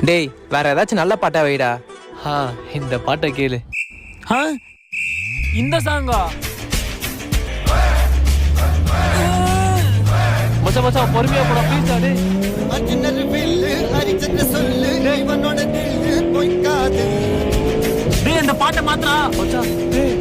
டேய் வேற ஏதாச்சும் நல்ல பாட்டா வைடா. இந்த பாட்டை கேளு. இந்த சாங்கா மச்சா மச்சா பொறுமையா போடா ப்ளீஸ். டேய் டேய் அந்த பாட்டை மாத்திரா மச்சா. டேய்